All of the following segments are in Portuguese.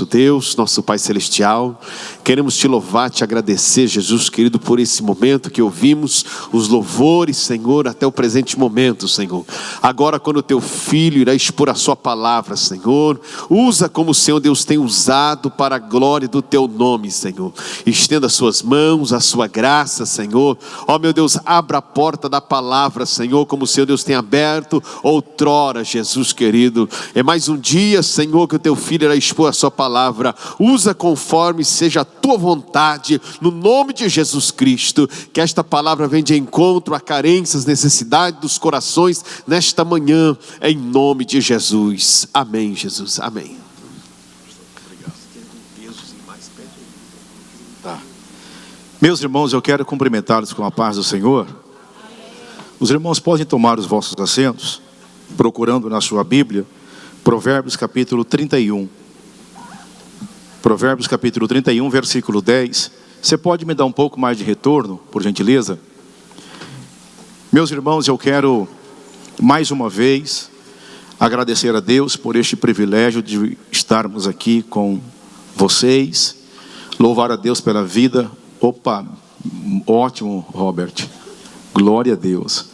nosso Deus, nosso Pai Celestial. Queremos te louvar, te agradecer, Jesus querido, por esse momento que ouvimos os louvores, Senhor, até o presente momento, Senhor. Agora, quando o teu filho irá expor a sua palavra, Senhor, usa como o Senhor Deus tem usado para a glória do teu nome, Senhor. Estenda as suas mãos, a sua graça, Senhor. Ó meu Deus, abra a porta da palavra, Senhor, como o Senhor Deus tem aberto outrora, Jesus querido. É mais um dia, Senhor, que o teu filho irá expor a sua palavra. Usa conforme seja a tua vontade, no nome de Jesus Cristo. Que esta palavra venha de encontro a carências, necessidades dos corações nesta manhã, em nome de Jesus. Amém, Jesus, amém. Tá. Meus irmãos, eu quero cumprimentá-los com a paz do Senhor. Os irmãos podem tomar os vossos assentos, procurando na sua Bíblia, Provérbios capítulo 31. Provérbios capítulo 31, versículo 10. Você pode me dar um pouco mais de retorno, por gentileza? Meus irmãos, eu quero mais uma vez agradecer a Deus por este privilégio de estarmos aqui com vocês. Louvar a Deus pela vida. Opa, ótimo, Robert. Glória a Deus.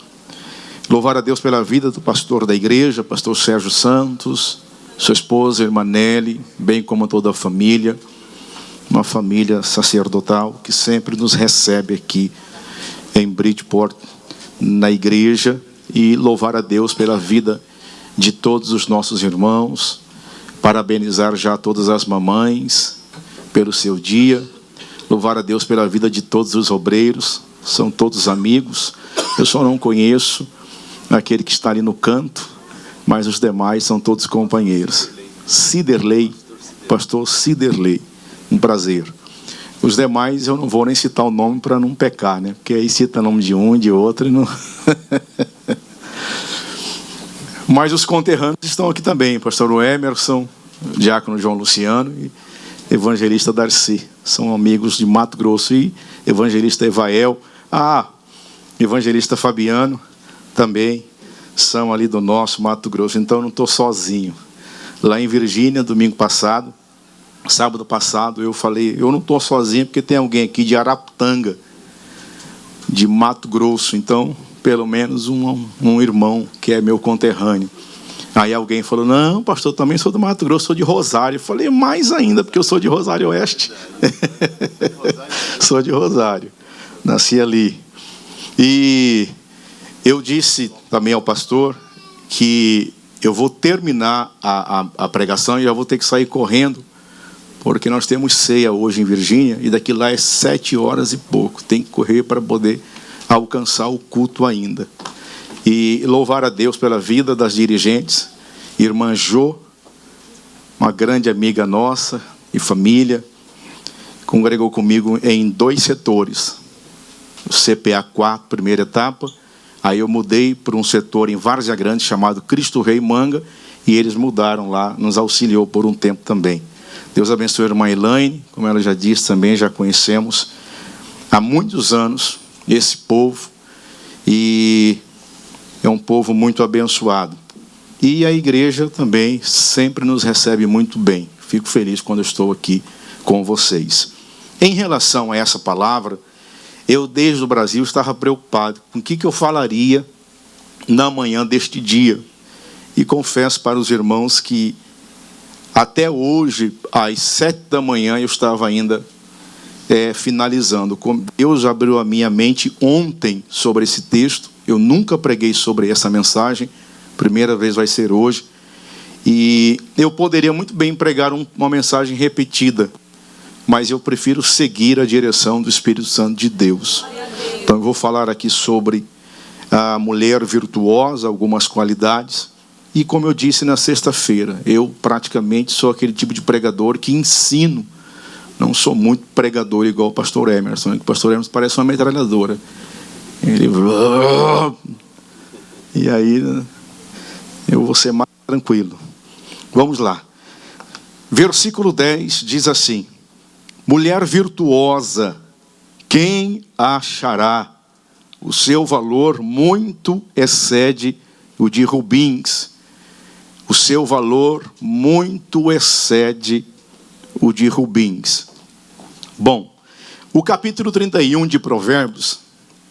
Louvar a Deus pela vida do pastor da igreja, pastor Sérgio Santos, sua esposa, irmã Nelly, bem como toda a família. Uma família sacerdotal que sempre nos recebe aqui em Bridgeport, na igreja. E louvar a Deus pela vida de todos os nossos irmãos. Parabenizar já todas as mamães pelo seu dia. Louvar a Deus pela vida de todos os obreiros. São todos amigos. Eu só não conheço aquele que está ali no canto, mas os demais são todos companheiros. Ciderley, pastor Ciderley, um prazer. Os demais eu não vou nem citar o nome para não pecar, né? Porque aí cita o nome de um, de outro e não... Mas os conterrâneos estão aqui também, pastor Emerson, diácono João Luciano e evangelista Darcy. São amigos de Mato Grosso. E evangelista Evael, evangelista Fabiano também são ali do nosso Mato Grosso. Então eu não estou sozinho. Lá em Virgínia, domingo passado, sábado passado, eu falei, eu não estou sozinho porque tem alguém aqui de Araputanga, de Mato Grosso. Então, pelo menos um irmão que é meu conterrâneo. Aí alguém falou, não, pastor, também sou do Mato Grosso, sou de Rosário. Eu falei, mais ainda, porque eu sou de Rosário Oeste. Sou de Rosário. Nasci ali. E eu disse também ao pastor que eu vou terminar a pregação e já vou ter que sair correndo, porque nós temos ceia hoje em Virgínia, e daqui lá é 7 horas e pouco. Tem que correr para poder alcançar o culto ainda. E louvar a Deus pela vida das dirigentes. Irmã Jo, uma grande amiga nossa e família, congregou comigo em 2 setores. O CPA 4, primeira etapa. Aí eu mudei para um setor em Várzea Grande chamado Cristo Rei Manga, e eles mudaram lá, nos auxiliou por um tempo também. Deus abençoe a irmã Elaine, como ela já disse também, já conhecemos há muitos anos esse povo, e é um povo muito abençoado. E a igreja também sempre nos recebe muito bem. Fico feliz quando eu estou aqui com vocês. Em relação a essa palavra, eu desde o Brasil estava preocupado com o que eu falaria na manhã deste dia. E confesso para os irmãos que até hoje, às 7 da manhã, eu estava ainda finalizando. Deus abriu a minha mente ontem sobre esse texto. Eu nunca preguei sobre essa mensagem. Primeira vez vai ser hoje. E eu poderia muito bem pregar uma mensagem repetida, mas eu prefiro seguir a direção do Espírito Santo de Deus. Então eu vou falar aqui sobre a mulher virtuosa, algumas qualidades. E como eu disse na sexta-feira, eu praticamente sou aquele tipo de pregador que ensino. Não sou muito pregador igual o pastor Emerson. O pastor Emerson parece uma metralhadora. Ele... E aí eu vou ser mais tranquilo. Vamos lá. Versículo 10 diz assim: mulher virtuosa, quem a achará? O seu valor muito excede o de rubins. O seu valor muito excede o de Rubins. Bom, o capítulo 31 de Provérbios,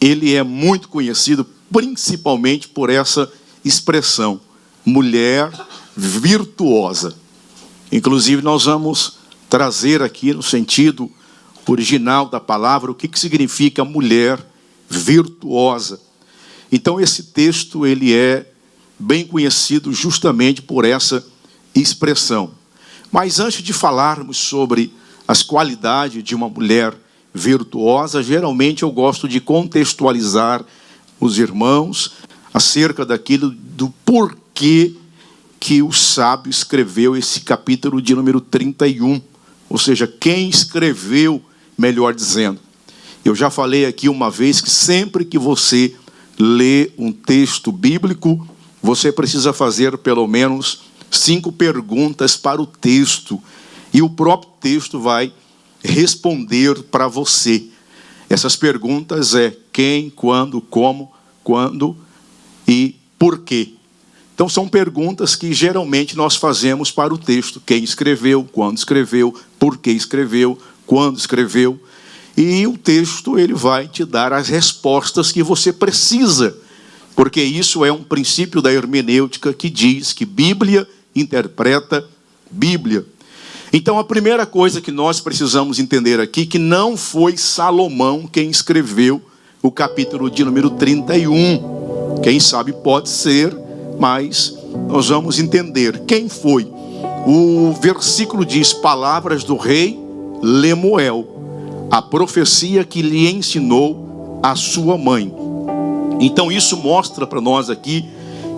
ele é muito conhecido principalmente por essa expressão, mulher virtuosa. Inclusive nós vamos trazer aqui no sentido original da palavra o que significa mulher virtuosa. Então esse texto ele é bem conhecido justamente por essa expressão. Mas antes de falarmos sobre as qualidades de uma mulher virtuosa, geralmente eu gosto de contextualizar os irmãos acerca daquilo do porquê que o sábio escreveu esse capítulo de número 31. Ou seja, quem escreveu, melhor dizendo. Eu já falei aqui uma vez que sempre que você lê um texto bíblico, você precisa fazer pelo menos 5 perguntas para o texto. E o próprio texto vai responder para você. Essas perguntas é quem, quando, como, quando e por quê. Então são perguntas que geralmente nós fazemos para o texto. Quem escreveu, quando escreveu, por que escreveu, quando escreveu. E o texto ele vai te dar as respostas que você precisa. Porque isso é um princípio da hermenêutica que diz que Bíblia interpreta Bíblia. Então a primeira coisa que nós precisamos entender aqui, que não foi Salomão quem escreveu o capítulo de número 31. Quem sabe pode ser, mas nós vamos entender quem foi. O versículo diz, palavras do rei Lemuel, a profecia que lhe ensinou a sua mãe. Então isso mostra para nós aqui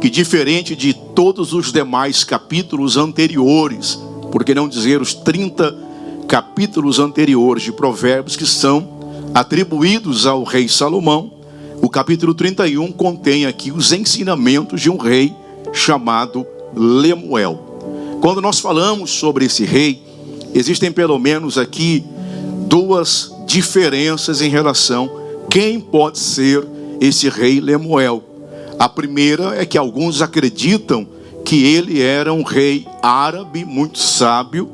que diferente de todos os demais capítulos anteriores, por que não dizer os 30 capítulos anteriores de Provérbios que são atribuídos ao rei Salomão, o capítulo 31 contém aqui os ensinamentos de um rei chamado Lemuel. Quando nós falamos sobre esse rei, existem pelo menos aqui 2 diferenças em relação a quem pode ser esse rei Lemuel. A primeira é que alguns acreditam que ele era um rei árabe muito sábio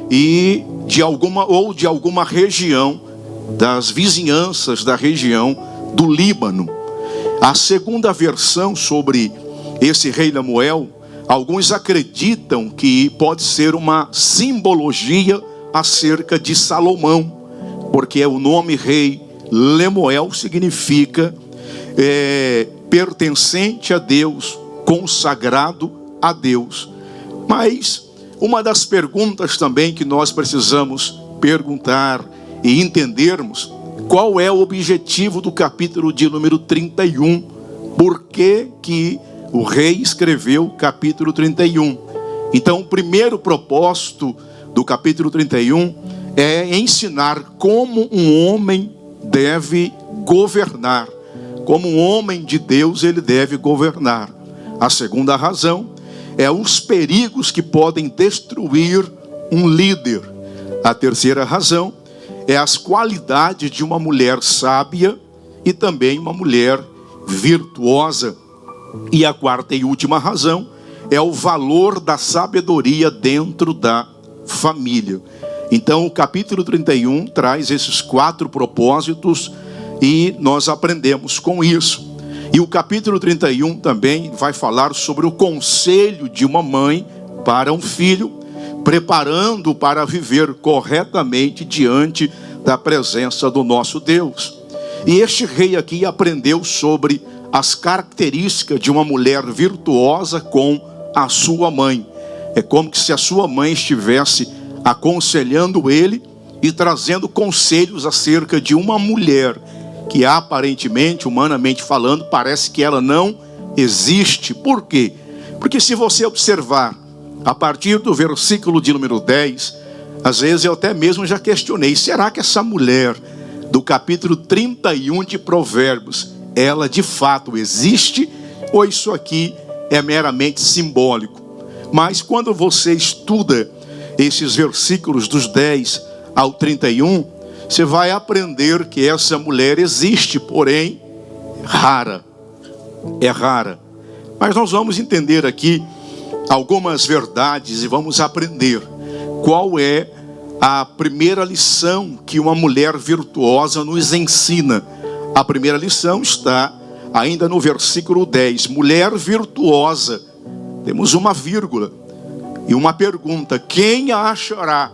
e de alguma região das vizinhanças da região do Líbano. A segunda versão sobre esse rei Lemuel, alguns acreditam que pode ser uma simbologia acerca de Salomão, porque o nome rei Lemuel significa pertencente a Deus, consagrado a Deus. Mas uma das perguntas também que nós precisamos perguntar e entendermos, qual é o objetivo do capítulo de número 31? Por que que o rei escreveu o capítulo 31? Então o primeiro propósito do capítulo 31 é ensinar como um homem deve governar. Como um homem de Deus ele deve governar. A segunda razão é os perigos que podem destruir um líder. A terceira razão é as qualidades de uma mulher sábia e também uma mulher virtuosa. E a quarta e última razão é o valor da sabedoria dentro da família. Então o capítulo 31 traz esses 4 propósitos e nós aprendemos com isso. E o capítulo 31 também vai falar sobre o conselho de uma mãe para um filho, preparando para viver corretamente diante da presença do nosso Deus. E este rei aqui aprendeu sobre as características de uma mulher virtuosa com a sua mãe. É como se a sua mãe estivesse aconselhando ele e trazendo conselhos acerca de uma mulher que aparentemente, humanamente falando, parece que ela não existe. Por quê? Porque se você observar, a partir do versículo de número 10, às vezes eu até mesmo já questionei, será que essa mulher do capítulo 31 de Provérbios, ela de fato existe? Ou isso aqui é meramente simbólico? Mas quando você estuda esses versículos dos 10 ao 31, você vai aprender que essa mulher existe, porém rara. É rara. Mas nós vamos entender aqui algumas verdades e vamos aprender qual é a primeira lição que uma mulher virtuosa nos ensina. A primeira lição está ainda no versículo 10. Mulher virtuosa. Temos uma vírgula e uma pergunta: quem a achará?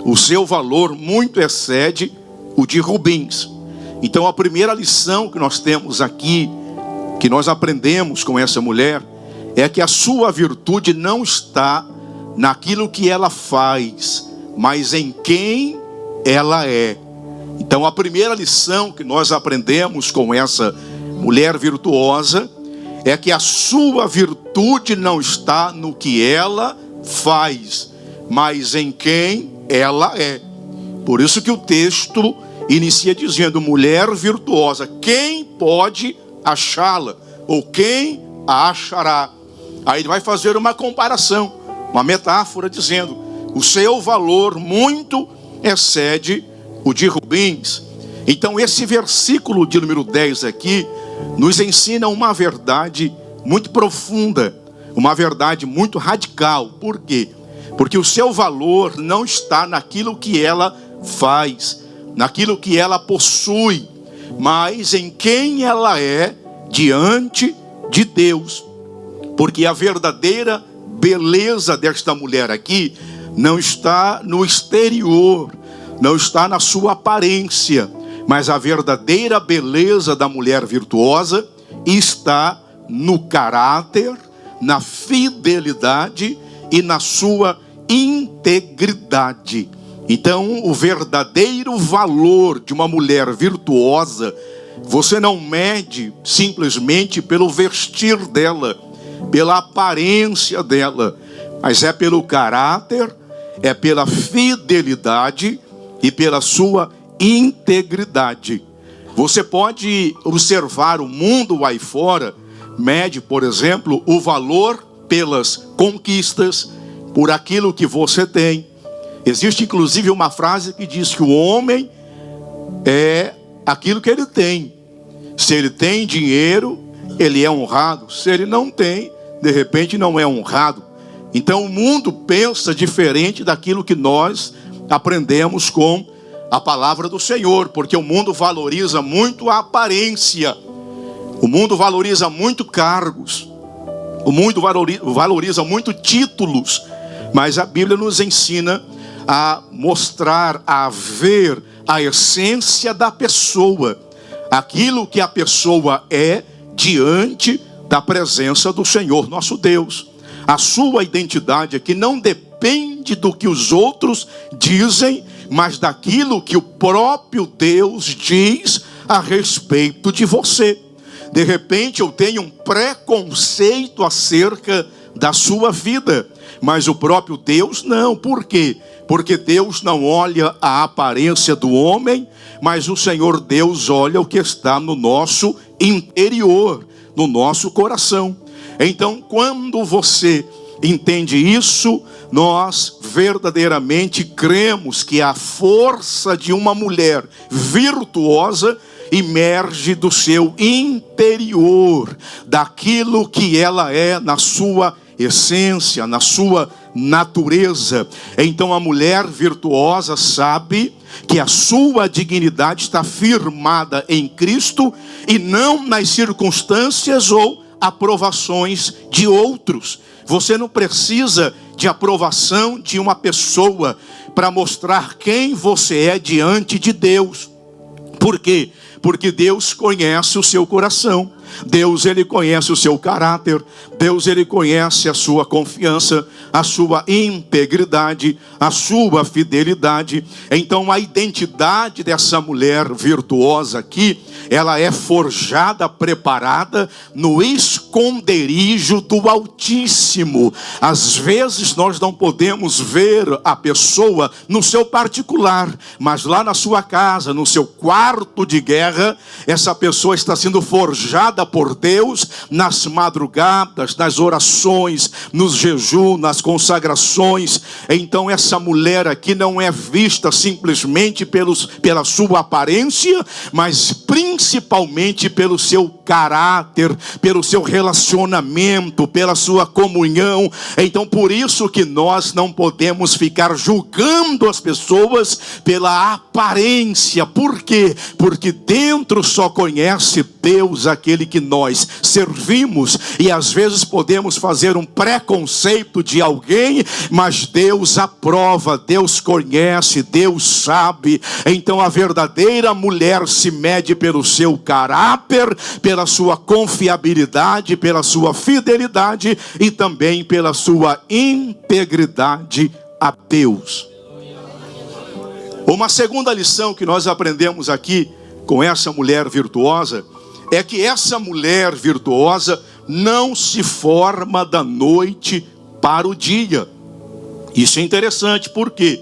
O seu valor muito excede o de rubins. Então a primeira lição que nós temos aqui, que nós aprendemos com essa mulher, é que a sua virtude não está naquilo que ela faz, mas em quem ela é. Então a primeira lição que nós aprendemos com essa mulher virtuosa é que a sua virtude não está no que ela faz, mas em quem ela é. Por isso que o texto inicia dizendo: mulher virtuosa, quem pode achá-la? Ou quem a achará? Aí ele vai fazer uma comparação, uma metáfora, dizendo: o seu valor muito excede o de rubins. Então esse versículo de número 10 aqui nos ensina uma verdade muito profunda, uma verdade muito radical. Por quê? Porque o seu valor não está naquilo que ela faz, naquilo que ela possui, mas em quem ela é diante de Deus. Porque a verdadeira beleza desta mulher aqui não está no exterior, não está na sua aparência, mas a verdadeira beleza da mulher virtuosa está no caráter, na fidelidade e na sua integridade. Então, o verdadeiro valor de uma mulher virtuosa, você não mede simplesmente pelo vestir dela, pela aparência dela, mas é pelo caráter, é pela fidelidade e pela sua integridade. Você pode observar o mundo aí fora, mede, por exemplo, o valor pelas conquistas, por aquilo que você tem. Existe inclusive uma frase que diz que o homem é aquilo que ele tem. Se ele tem dinheiro, ele é honrado. Se ele não tem, de repente não é honrado. Então o mundo pensa diferente daquilo que nós aprendemos com a palavra do Senhor, porque o mundo valoriza muito a aparência, o mundo valoriza muito cargos, o mundo valoriza muito títulos, mas a Bíblia nos ensina a mostrar, a ver a essência da pessoa, aquilo que a pessoa é diante da presença do Senhor nosso Deus. A sua identidade aqui não depende do que os outros dizem, mas daquilo que o próprio Deus diz a respeito de você. De repente eu tenho um preconceito acerca da sua vida, mas o próprio Deus não. Por quê? Porque Deus não olha a aparência do homem, mas o Senhor Deus olha o que está no nosso interior, no nosso coração. Então, quando você entende isso, nós verdadeiramente cremos que a força de uma mulher virtuosa emerge do seu interior, daquilo que ela é na sua essência, na sua natureza. Então a mulher virtuosa sabe que a sua dignidade está firmada em Cristo e não nas circunstâncias ou aprovações de outros. Você não precisa de aprovação de uma pessoa para mostrar quem você é diante de Deus. Por quê? Porque Deus conhece o seu coração. Deus, ele conhece o seu caráter. Deus, ele conhece a sua confiança, a sua integridade, a sua fidelidade. Então a identidade dessa mulher virtuosa aqui, ela é forjada, preparada no esconderijo do Altíssimo. Às vezes nós não podemos ver a pessoa no seu particular, mas lá na sua casa, no seu quarto de guerra, essa pessoa está sendo forjada, usada por Deus nas madrugadas, nas orações, nos jejuns, nas consagrações. Então essa mulher aqui não é vista simplesmente pela sua aparência, mas principalmente pelo seu caráter, pelo seu relacionamento, pela sua comunhão. Então por isso que nós não podemos ficar julgando as pessoas pela aparência. Por quê? Porque dentro só conhece Deus aquele que nós servimos, e às vezes podemos fazer um preconceito de alguém, mas Deus aprova, Deus conhece, Deus sabe. Então a verdadeira mulher se mede pelo seu caráter, pela sua confiabilidade, pela sua fidelidade e também pela sua integridade a Deus. Uma segunda lição que nós aprendemos aqui com essa mulher virtuosa é que essa mulher virtuosa não se forma da noite para o dia. Isso é interessante, por quê?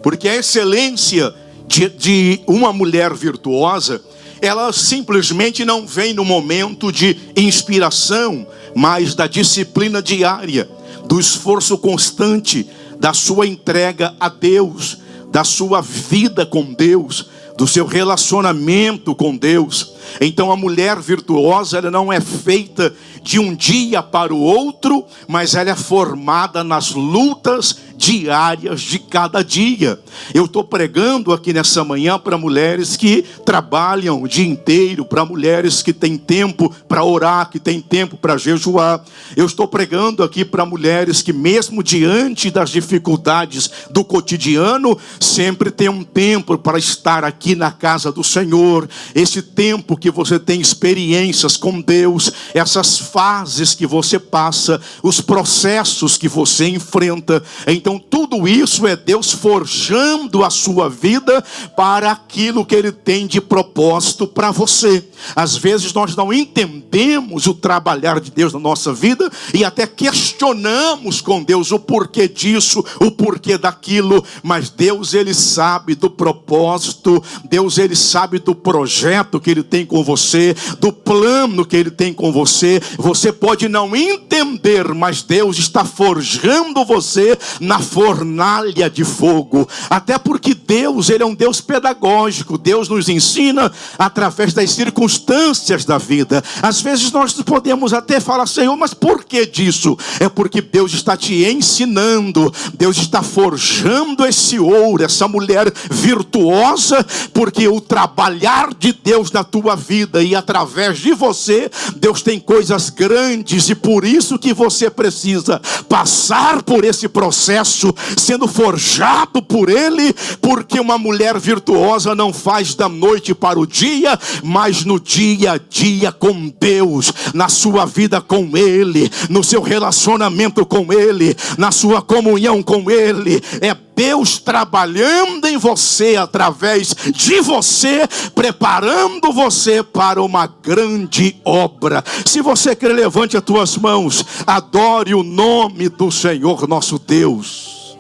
Porque a excelência de uma mulher virtuosa, ela simplesmente não vem no momento de inspiração, mas da disciplina diária, do esforço constante, da sua entrega a Deus, da sua vida com Deus, do seu relacionamento com Deus. Então a mulher virtuosa, ela não é feita de um dia para o outro, mas ela é formada nas lutas diárias de cada dia. Eu estou pregando aqui nessa manhã para mulheres que trabalham o dia inteiro, para mulheres que têm tempo para orar, que têm tempo para jejuar. Eu estou pregando aqui para mulheres que mesmo diante das dificuldades do cotidiano, sempre tem um tempo para estar aqui na casa do Senhor. Esse tempo que você tem experiências com Deus, essas fases que você passa, os processos que você enfrenta. Então tudo isso é Deus forjando a sua vida para aquilo que Ele tem de propósito para você. Às vezes nós não entendemos o trabalhar de Deus na nossa vida e até questionamos com Deus o porquê disso, o porquê daquilo, mas Deus, Ele sabe do propósito, Deus, Ele sabe do projeto que Ele tem com você, do plano que Ele tem com você. Você pode não entender, mas Deus está forjando você na fornalha de fogo. Até porque Deus, Ele é um Deus pedagógico. Deus nos ensina através das circunstâncias da vida. Às vezes nós podemos até falar: Senhor, mas por que disso? É porque Deus está te ensinando, Deus está forjando esse ouro, essa mulher virtuosa, porque o trabalhar de Deus na tua vida e através de você, Deus tem coisas grandes, e por isso que você precisa passar por esse processo, sendo forjado por Ele, porque uma mulher virtuosa não faz da noite para o dia, mas no dia a dia com Deus, na sua vida com Ele, no seu relacionamento com Ele, na sua comunhão com Ele. É Deus trabalhando em você, através de você, preparando você para uma grande obra. Se você quer, levante as tuas mãos, adore o nome do Senhor nosso Deus.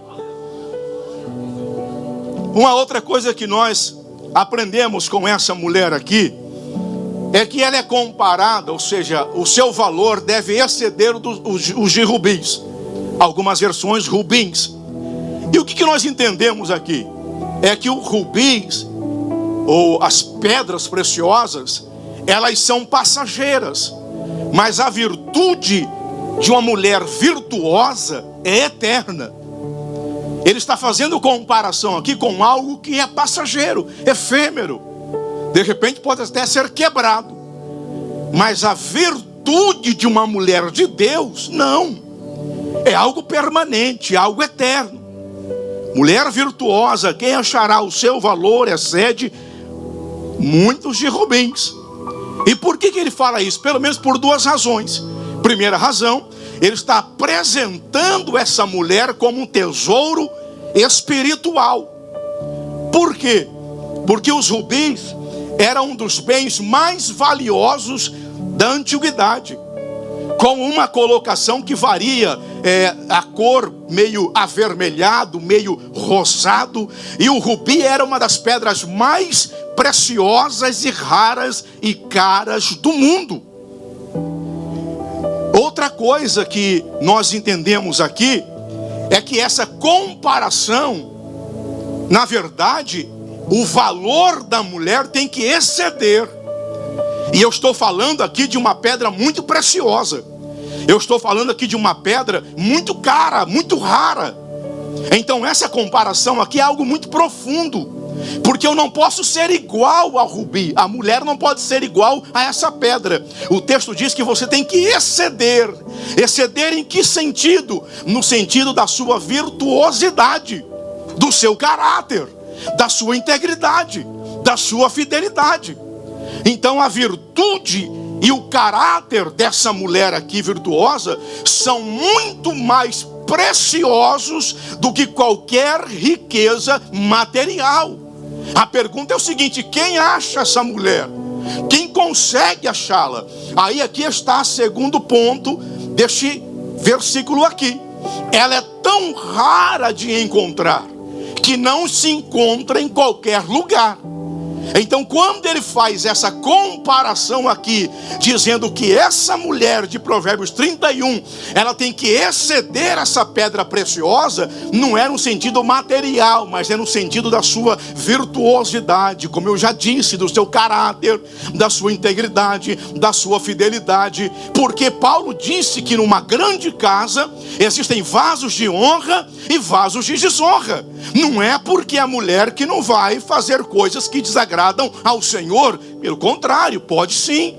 Uma outra coisa que nós aprendemos com essa mulher aqui é que ela é comparada, ou seja, o seu valor deve exceder os de rubins. Algumas versões, rubins. E o que nós entendemos aqui? É que o rubins, ou as pedras preciosas, elas são passageiras. Mas a virtude de uma mulher virtuosa é eterna. Ele está fazendo comparação aqui com algo que é passageiro, efêmero. De repente pode até ser quebrado. Mas a virtude de uma mulher de Deus, não. É algo permanente, algo eterno. Mulher virtuosa, quem achará o seu valor excede muitos de rubins. E por que ele fala isso? Pelo menos por duas razões. Primeira razão, ele está apresentando essa mulher como um tesouro espiritual. Por quê? Porque os rubins eram um dos bens mais valiosos da antiguidade, com uma colocação que varia, a cor meio avermelhado, meio rosado, e o rubi era uma das pedras mais preciosas e raras e caras do mundo. Outra coisa que nós entendemos aqui é que essa comparação, na verdade, o valor da mulher tem que exceder. E eu estou falando aqui de uma pedra muito preciosa. Eu estou falando aqui de uma pedra muito cara, muito rara. Então essa comparação aqui é algo muito profundo. Porque eu não posso ser igual ao rubi. A mulher não pode ser igual a essa pedra. O texto diz que você tem que exceder. Exceder em que sentido? No sentido da sua virtuosidade, do seu caráter, da sua integridade, da sua fidelidade. Então a virtude e o caráter dessa mulher aqui virtuosa são muito mais preciosos do que qualquer riqueza material. A pergunta é o seguinte: quem acha essa mulher? Quem consegue achá-la? Aí aqui está o segundo ponto deste versículo aqui. Ela é tão rara de encontrar que não se encontra em qualquer lugar. Então quando ele faz essa comparação aqui, dizendo que essa mulher de Provérbios 31, ela tem que exceder essa pedra preciosa, não é no sentido material, mas é no sentido da sua virtuosidade, como eu já disse, do seu caráter, da sua integridade, da sua fidelidade. Porque Paulo disse que numa grande casa existem vasos de honra e vasos de desonra. Não é porque a mulher que não vai fazer coisas que desagradam ao Senhor, pelo contrário, pode sim.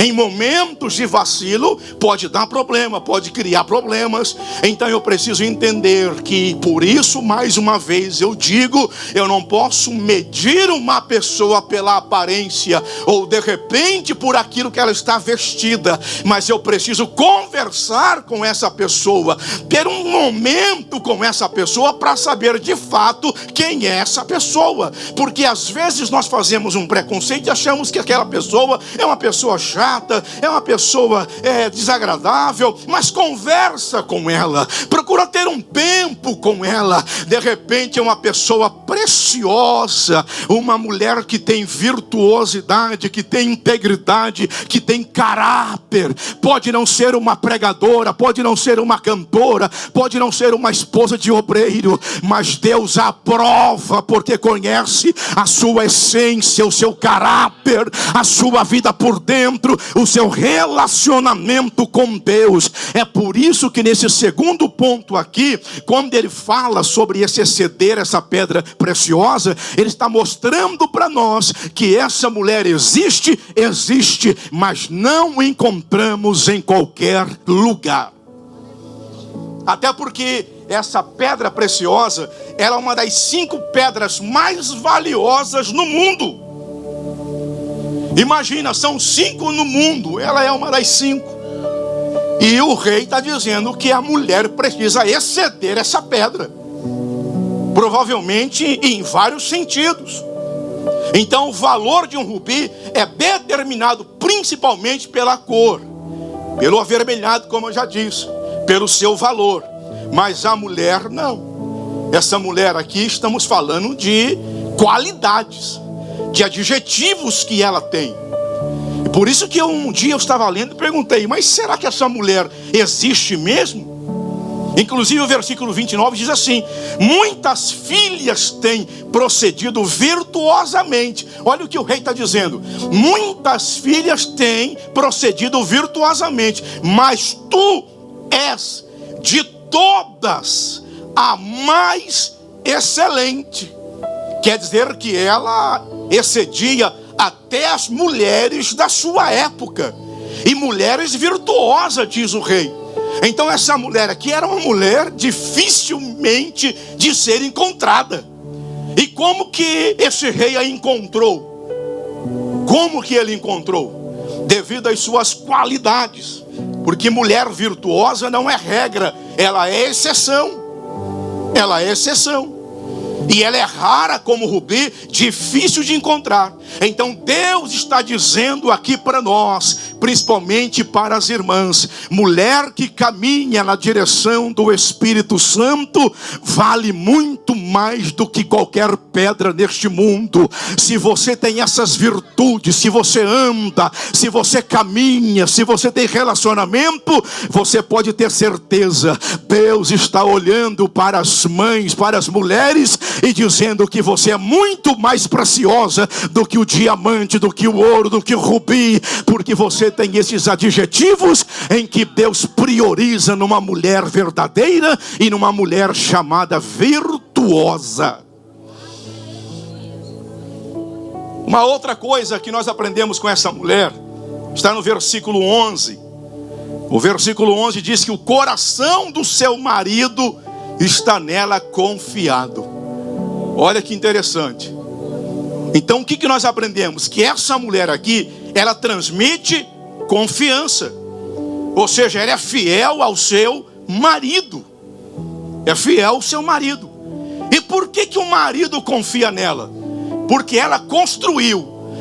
Em momentos de vacilo, pode dar problema, pode criar problemas. Então eu preciso entender que, por isso, mais uma vez eu digo, eu não posso medir uma pessoa pela aparência, ou de repente por aquilo que ela está vestida, mas eu preciso conversar com essa pessoa, ter um momento com essa pessoa para saber de fato quem é essa pessoa. Porque às vezes nós fazemos um preconceito e achamos que aquela pessoa é uma pessoa chata, é uma pessoa desagradável, mas conversa com ela, procura ter um tempo com ela. De repente é uma pessoa preciosa, uma mulher que tem virtuosidade, que tem integridade, que tem caráter. Pode não ser uma pregadora, pode não ser uma cantora, pode não ser uma esposa de obreiro, mas Deus a aprova porque conhece a sua essência, o seu caráter, a sua vida por dentro, o seu relacionamento com Deus. É por isso que nesse segundo ponto aqui, quando ele fala sobre esse exceder, essa pedra preciosa, ele está mostrando para nós que essa mulher existe, mas não encontramos em qualquer lugar. Até porque essa pedra preciosa, ela é uma das 5 pedras mais valiosas no mundo. Imagina, são 5 no mundo, ela é uma das 5. E o rei está dizendo que a mulher precisa exceder essa pedra. Provavelmente em vários sentidos. Então o valor de um rubi é determinado principalmente pela cor, pelo avermelhado, como eu já disse, pelo seu valor. Mas a mulher não. Essa mulher aqui estamos falando de qualidades, de adjetivos que ela tem. E por isso que um dia eu estava lendo e perguntei: mas será que essa mulher existe mesmo? Inclusive o versículo 29 diz assim: muitas filhas têm procedido virtuosamente. Olha o que o rei está dizendo: muitas filhas têm procedido virtuosamente, mas tu és de todas a mais excelente. Quer dizer que ela excedia até as mulheres da sua época, e mulheres virtuosas, diz o rei. Então essa mulher aqui era uma mulher dificilmente de ser encontrada. E como que esse rei a encontrou? Como que ele encontrou? Devido às suas qualidades. Porque mulher virtuosa não é regra, ela é exceção. Ela é exceção. E ela é rara como rubi, difícil de encontrar. Então Deus está dizendo aqui para nós: principalmente para as irmãs. Mulher que caminha na direção do Espírito Santo vale muito mais do que qualquer pedra neste mundo. Se você tem essas virtudes, se você anda, se você caminha, se você tem relacionamento, você pode ter certeza, Deus está olhando para as mães, para as mulheres e dizendo que você é muito mais preciosa do que o diamante, do que o ouro, do que o rubi, porque você tem esses adjetivos em que Deus prioriza numa mulher verdadeira e numa mulher chamada virtuosa. Uma outra coisa que nós aprendemos com essa mulher está no versículo 11. O versículo 11 diz que o coração do seu marido está nela confiado. Olha que interessante. Então o que nós aprendemos? Que essa mulher aqui, ela transmite confiança. Ou seja, ela é fiel ao seu marido. É fiel ao seu marido. E por que o marido confia nela? Porque ela construiu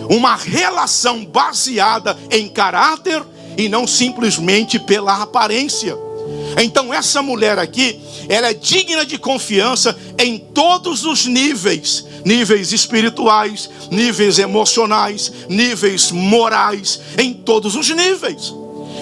uma relação baseada em caráter e não simplesmente pela aparência. Então essa mulher aqui, ela é digna de confiança em todos os níveis. Níveis espirituais, níveis emocionais, níveis morais, em todos os níveis.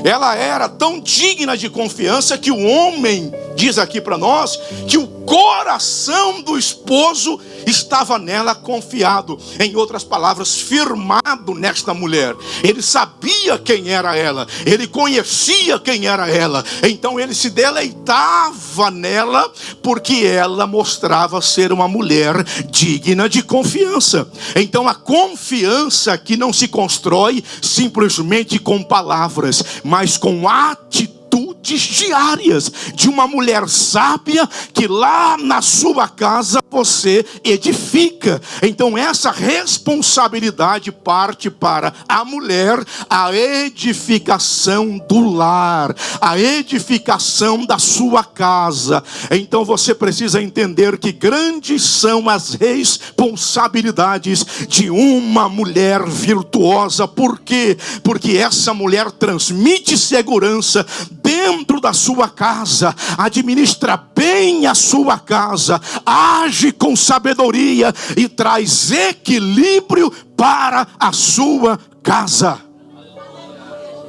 Ela era tão digna de confiança que o homem, diz aqui para nós, que o coração do esposo estava nela confiado. Em outras palavras, firmado nesta mulher. Ele sabia quem era ela, ele conhecia quem era ela. Então ele se deleitava nela, porque ela mostrava ser uma mulher digna de confiança. Então a confiança que não se constrói simplesmente com palavras, mas com atitudes diárias de uma mulher sábia que lá na sua casa você edifica. Então essa responsabilidade parte para a mulher, a edificação do lar, a edificação da sua casa. Então você precisa entender que grandes são as responsabilidades de uma mulher virtuosa. Por quê? Porque essa mulher transmite segurança dentro da sua casa, administra bem a sua casa, age com sabedoria e traz equilíbrio para a sua casa.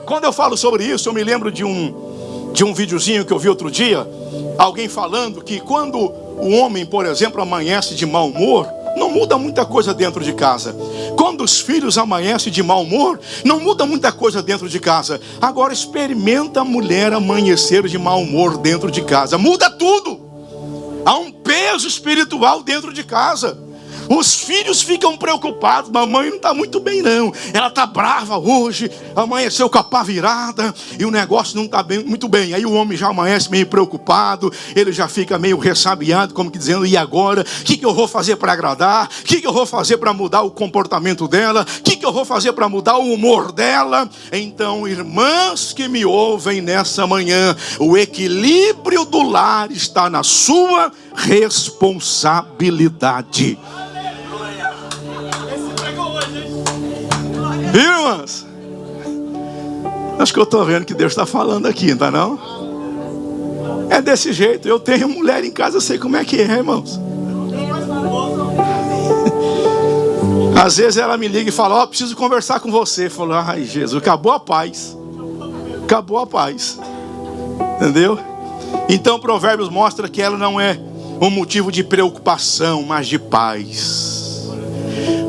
Quando eu falo sobre isso, eu me lembro de um videozinho que eu vi outro dia, alguém falando que quando o homem, por exemplo, amanhece de mau humor, não muda muita coisa dentro de casa. Quando os filhos amanhecem de mau humor, não muda muita coisa dentro de casa. Agora experimenta a mulher amanhecer de mau humor dentro de casa. Muda tudo. Há um peso espiritual dentro de casa. Os filhos ficam preocupados. Mamãe não está muito bem não. Ela está brava hoje. Amanheceu com a pá virada. E o negócio não está muito bem. Aí o homem já amanhece meio preocupado. Ele já fica meio ressabiado. Como que dizendo, e agora? O que eu vou fazer para agradar? O que eu vou fazer para mudar o comportamento dela? O que eu vou fazer para mudar o humor dela? Então, irmãs que me ouvem nessa manhã, o equilíbrio do lar está na sua responsabilidade. Irmãs, acho que eu estou vendo que Deus está falando aqui, não está não? É desse jeito. Eu tenho mulher em casa, eu sei como é que é, irmãos. Às vezes ela me liga e fala, preciso conversar com você. Eu falo, ai Jesus, acabou a paz. Acabou a paz. Entendeu? Então Provérbios mostra que ela não é um motivo de preocupação, mas de paz.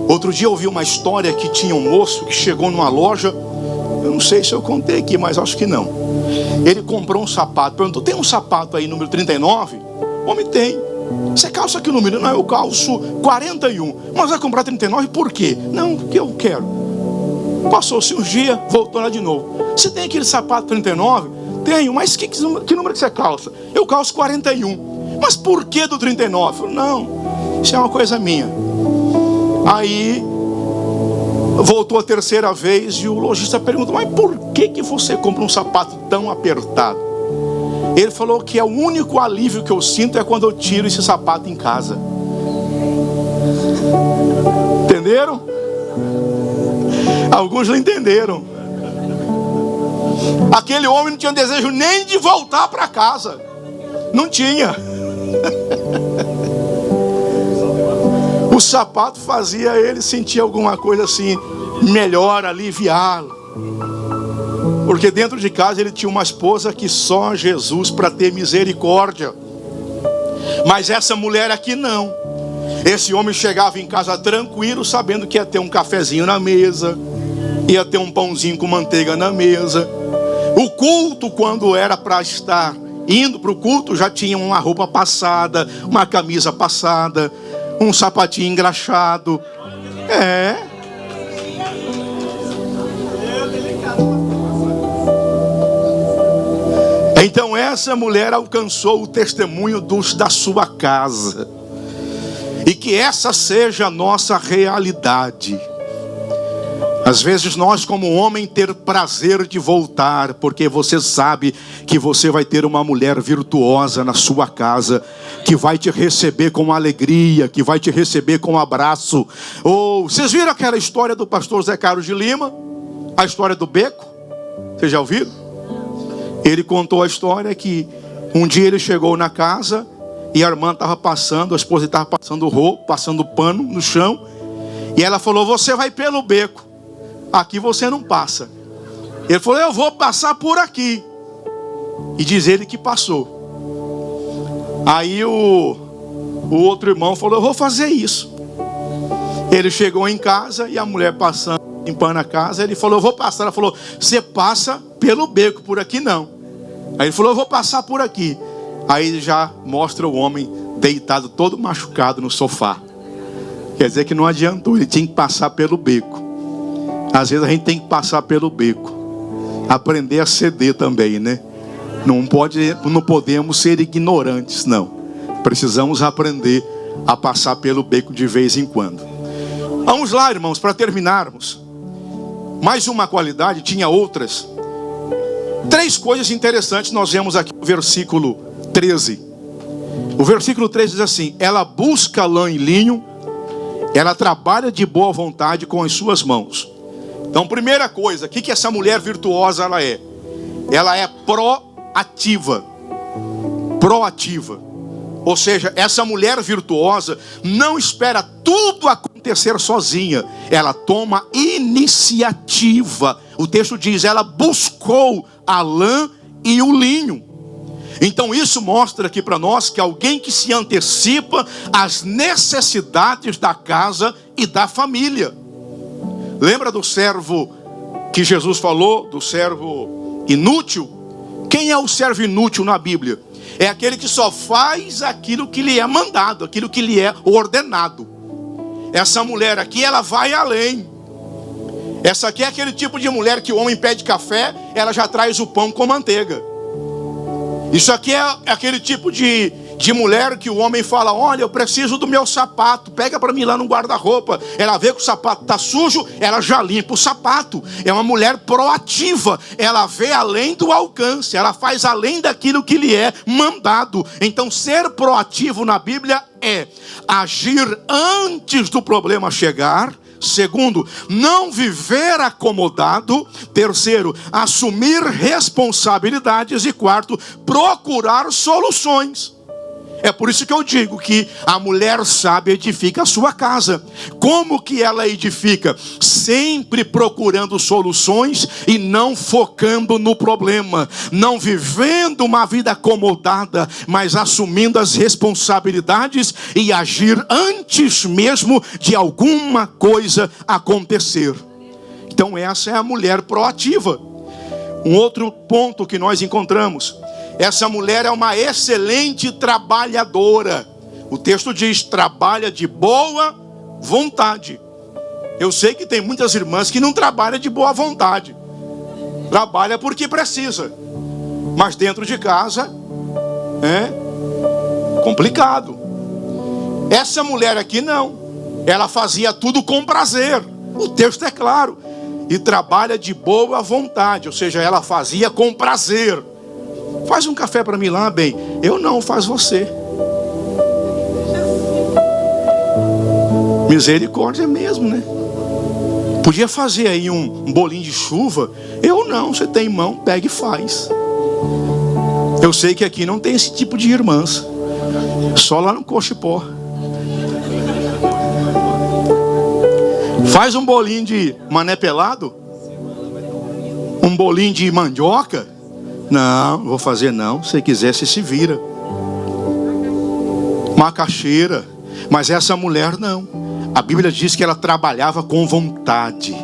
Outro dia eu ouvi uma história que tinha um moço que chegou numa loja. Eu não sei se eu contei aqui, mas acho que não. Ele comprou um sapato. Perguntou, tem um sapato aí, número 39? O homem tem. Você calça que número? Não, eu calço 41. Mas vai comprar 39 por quê? Não, porque eu quero. Passou-se uns dias, voltou lá de novo. Você tem aquele sapato 39? Tenho, mas que número que você calça? Eu calço 41. Mas por que do 39? Eu falei, não, isso é uma coisa minha. Aí voltou a terceira vez e o lojista perguntou, mas por que você compra um sapato tão apertado? Ele falou que é o único alívio que eu sinto é quando eu tiro esse sapato em casa. Entenderam? Alguns não entenderam. Aquele homem não tinha desejo nem de voltar para casa. Não tinha. O sapato fazia ele sentir alguma coisa assim, melhor, aliviá-lo. Porque dentro de casa ele tinha uma esposa que só Jesus para ter misericórdia. Mas essa mulher aqui não. Esse homem chegava em casa tranquilo, sabendo que ia ter um cafezinho na mesa, ia ter um pãozinho com manteiga na mesa. O culto, quando era para estar indo para o culto, já tinha uma roupa passada, uma camisa passada, um sapatinho engraxado. Então essa mulher alcançou o testemunho da sua casa. E que essa seja a nossa realidade. Às vezes nós como homem ter prazer de voltar, porque você sabe que você vai ter uma mulher virtuosa na sua casa, que vai te receber com alegria, que vai te receber com abraço. Ou vocês viram aquela história do pastor Zé Carlos de Lima? A história do beco? Vocês já ouviram? Ele contou a história que um dia ele chegou na casa e a irmã estava passando, a esposa estava passando roupa, passando pano no chão. E ela falou: você vai pelo beco, aqui você não passa. Ele falou: eu vou passar por aqui. E diz ele que passou. Aí o outro irmão falou: eu vou fazer isso. Ele chegou em casa e a mulher passando, limpando a casa. Ele falou: eu vou passar. Ela falou: você passa pelo beco, por aqui não. Aí ele falou: eu vou passar por aqui. Aí ele já mostra o homem deitado todo machucado no sofá. Quer dizer que não adiantou, ele tinha que passar pelo beco. Às vezes a gente tem que passar pelo beco. Aprender a ceder também, né? Não podemos ser ignorantes, não. Precisamos aprender a passar pelo beco de vez em quando. Vamos lá, irmãos, para terminarmos. Mais uma qualidade, tinha outras. 3 coisas interessantes nós vemos aqui no versículo 13. O versículo 13 diz assim: ela busca lã e linho, ela trabalha de boa vontade com as suas mãos. Então, primeira coisa, o que essa mulher virtuosa ela é? Ela é proativa. Proativa. Ou seja, essa mulher virtuosa não espera tudo acontecer sozinha. Ela toma iniciativa. O texto diz: ela buscou a lã e o linho. Então isso mostra aqui para nós que alguém que se antecipa às necessidades da casa e da família. Lembra do servo que Jesus falou, do servo inútil? Quem é o servo inútil na Bíblia? É aquele que só faz aquilo que lhe é mandado, aquilo que lhe é ordenado. Essa mulher aqui, ela vai além. Essa aqui é aquele tipo de mulher que o homem pede café, ela já traz o pão com manteiga. Isso aqui é aquele tipo de mulher que o homem fala: olha, eu preciso do meu sapato, pega para mim lá no guarda-roupa. Ela vê que o sapato está sujo, ela já limpa o sapato. É uma mulher proativa, ela vê além do alcance, ela faz além daquilo que lhe é mandado. Então ser proativo na Bíblia é agir antes do problema chegar. Segundo, não viver acomodado. Terceiro, assumir responsabilidades. E quarto, procurar soluções. É por isso que eu digo que a mulher sábia edifica a sua casa. Como que ela edifica? Sempre procurando soluções e não focando no problema. Não vivendo uma vida acomodada, mas assumindo as responsabilidades e agir antes mesmo de alguma coisa acontecer. Então essa é a mulher proativa. Um outro ponto que nós encontramos: essa mulher é uma excelente trabalhadora. O texto diz: trabalha de boa vontade. Eu sei que tem muitas irmãs que não trabalham de boa vontade. Trabalha porque precisa. Mas dentro de casa é complicado. Essa mulher aqui não. Ela fazia tudo com prazer. O texto é claro. E trabalha de boa vontade. Ou seja, ela fazia com prazer. Faz um café para mim lá, bem. Eu não, faz você. Misericórdia mesmo, né? Podia fazer aí um bolinho de chuva. Eu não, você tem mão, pega e faz. Eu sei que aqui não tem esse tipo de irmãs, só lá no Cochipó. Faz um bolinho de mané pelado, um bolinho de mandioca. Não, vou fazer não. Se quiser, você se vira. Macaxeira. Mas essa mulher não. A Bíblia diz que ela trabalhava com vontade.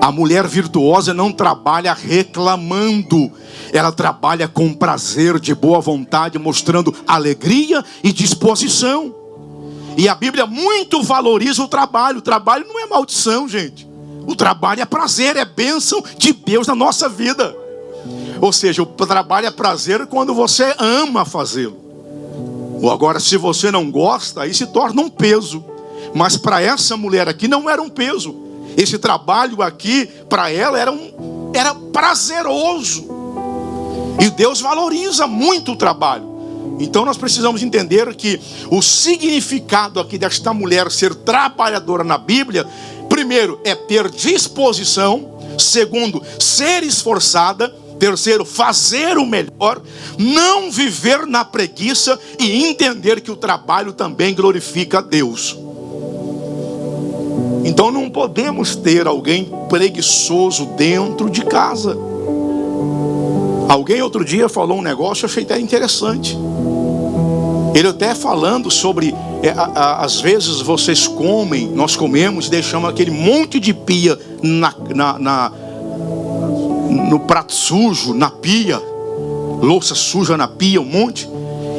A mulher virtuosa não trabalha reclamando. Ela trabalha com prazer, de boa vontade, mostrando alegria e disposição. E a Bíblia muito valoriza o trabalho. O trabalho não é maldição, gente. O trabalho é prazer, é bênção de Deus na nossa vida. Ou seja, o trabalho é prazer quando você ama fazê-lo. Ou agora, se você não gosta, aí se torna um peso. Mas para essa mulher aqui não era um peso. Esse trabalho aqui, para ela, era prazeroso. E Deus valoriza muito o trabalho. Então nós precisamos entender que o significado aqui desta mulher ser trabalhadora na Bíblia, primeiro, é ter disposição. Segundo, ser esforçada. Terceiro, fazer o melhor. Não viver na preguiça e entender que o trabalho também glorifica a Deus. Então não podemos ter alguém preguiçoso dentro de casa. Alguém outro dia falou um negócio, eu achei até interessante. Ele até falando sobre, às vezes vocês comem, nós comemos e deixamos aquele monte de pia no prato sujo, na pia, louça suja na pia, um monte.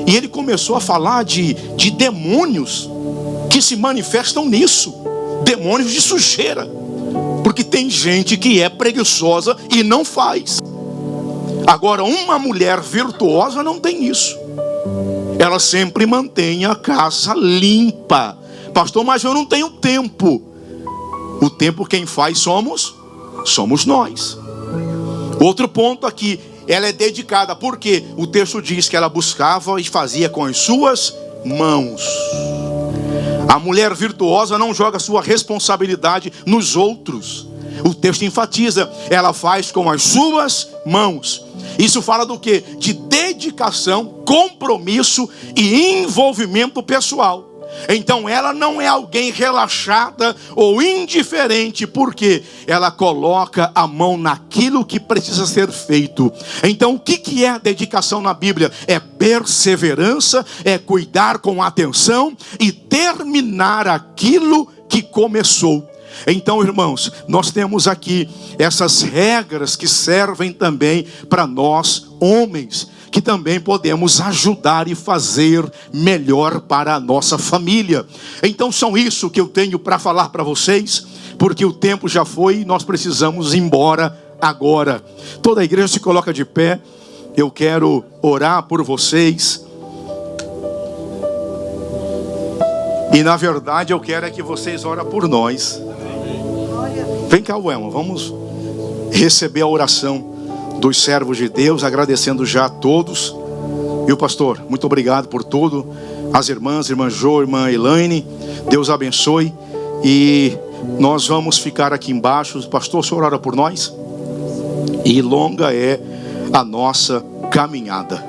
E ele começou a falar de demônios que se manifestam nisso, demônios de sujeira, porque tem gente que é preguiçosa e não faz. Agora, uma mulher virtuosa não tem isso. Ela sempre mantém a casa limpa. Pastor, mas eu não tenho tempo. O tempo quem faz somos nós. Outro ponto aqui, ela é dedicada, porque o texto diz que ela buscava e fazia com as suas mãos. A mulher virtuosa não joga sua responsabilidade nos outros. O texto enfatiza, ela faz com as suas mãos. Isso fala do quê? De dedicação, compromisso e envolvimento pessoal. Então ela não é alguém relaxada ou indiferente, porque ela coloca a mão naquilo que precisa ser feito. Então o que é a dedicação na Bíblia? É perseverança, é cuidar com atenção e terminar aquilo que começou. Então, irmãos, nós temos aqui essas regras que servem também para nós homens, que também podemos ajudar e fazer melhor para a nossa família. Então são isso que eu tenho para falar para vocês, porque o tempo já foi e nós precisamos ir embora agora. Toda a igreja se coloca de pé. Eu quero orar por vocês. E na verdade eu quero é que vocês orem por nós. Vem cá, Welma, vamos receber a oração dos servos de Deus, agradecendo já a todos. Viu, pastor? Muito obrigado por tudo. As irmãs, irmã Jo, irmã Elaine, Deus abençoe. E nós vamos ficar aqui embaixo. Pastor, o senhor ora por nós? E longa é a nossa caminhada.